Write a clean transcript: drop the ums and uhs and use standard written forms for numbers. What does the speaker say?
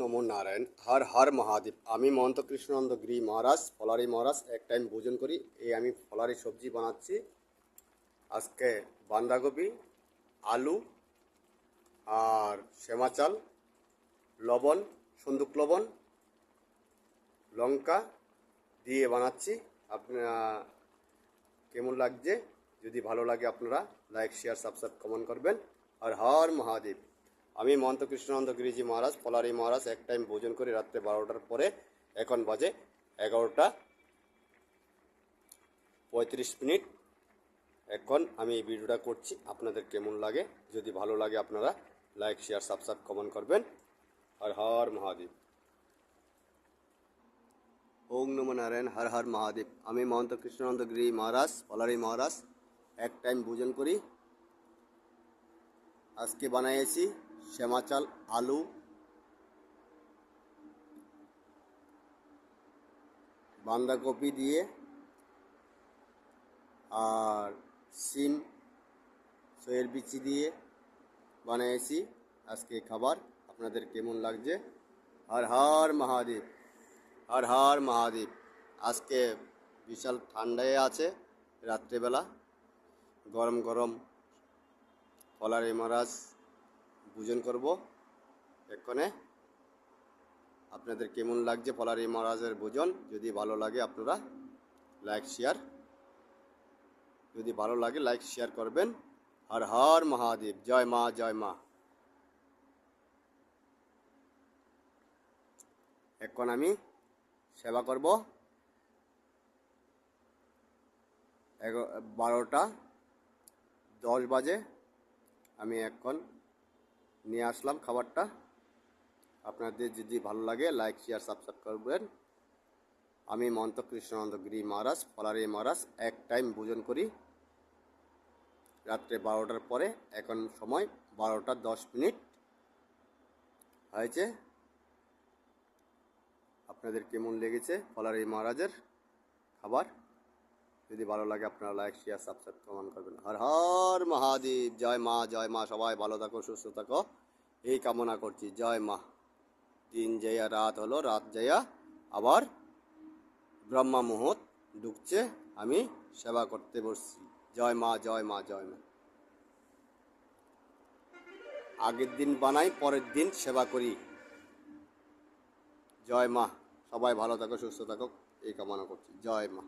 নমো নারায়ণ। হর হর মহাদেব। আমি মহন্ত কৃষ্ণানন্দ গিরি মহারাজ, ফলারি মহারাজ এক টাইম ভোজন করি। এই আমি ফলারি সবজি বানাচ্ছি। আজকে বাঁধাকপি, আলু আর সেমা চাল, লবণ, সন্দুক লবণ, লঙ্কা দিয়ে বানাচ্ছি। আপনারা কেমন লাগছে? যদি ভালো লাগে আপনারা লাইক, শেয়ার, সাবস্ক্রাইব, কমেন্ট করবেন। হর হর মহাদেব। আমি মহন্ত কৃষ্ণানন্দ গিরিজি মহারাজ, ফলারি মহারাজ এক টাইম ভোজন করি রাত্রে 12টার পরে। এখন বাজে 11:35। এখন আমি এই ভিডিওটা করছি। আপনাদের কেমন লাগে? যদি ভালো লাগে আপনারা লাইক, শেয়ার, সাবস্ক্রাইব, কমেন্ট করবেন। হর হর মহাদেব। ওম নমো নারায়ণ। হর হর মহাদেব। আমি মহন্ত কৃষ্ণানন্দ গিরি মহারাজ, ফলারি মহারাজ এক টাইম ভোজন করি। আজকে বানিয়েছি সেমা চাল, আলু, বাঁধাকপি দিয়ে আর সিম, সয়ের বিচি দিয়ে বানিয়েছি আজকে খাবার। আপনাদের কেমন লাগছে? হর হর মহাদেব। হর হর মহাদেব। আজকে বিশাল ঠান্ডায় আছে। রাত্রেবেলা গরম গরম ফলারি মহারাজ ভোজন করব এক্ষণে। আপনাদের কেমন লাগছে ফলারি মহারাজের ভোজন? যদি ভালো লাগে আপনারা লাইক, শেয়ার, যদি ভালো লাগে লাইক শেয়ার করবেন। হর হর মহাদেব। জয় মা, জয় মা। এখন আমি সেবা করব। 12:10 বাজে আমি এখন নিয়ে আসলাম খাবারটা। আপনাদের যদি ভালো লাগে লাইক, শেয়ার, সাবস্ক্রাইব করবেন। আমি মহন্ত কৃষ্ণানন্দ গিরি মহারাজ, ফলারি মহারাজ এক টাইম ভোজন করি রাত্রে 12টার পরে। এখন সময় 12:10 হয়েছে। আপনাদের কেমন লেগেছে ফলারি মহারাজের খাবার? যদি ভালো লাগে আপনারা লাইক, শেয়ার, সাবস্ক্রাইব, কমেন্ট করবেন। হর হর মহাদেব। জয় মা, জয় মা। সবাই ভালো থাকো, সুস্থ থাকো এই কামনা করছি। জয় মা। দিন যাইয়া রাত হলো, রাত যাইয়া আবার ব্রহ্মা মুহূর্ত ঢুকছে। আমি সেবা করতে বসছি। জয় মা, জয় মা, জয় মা। আগের দিন বানাই, পরের দিন সেবা করি। জয় মা। সবাই ভালো থাকো, সুস্থ থাকো এই কামনা করছি। জয় মা।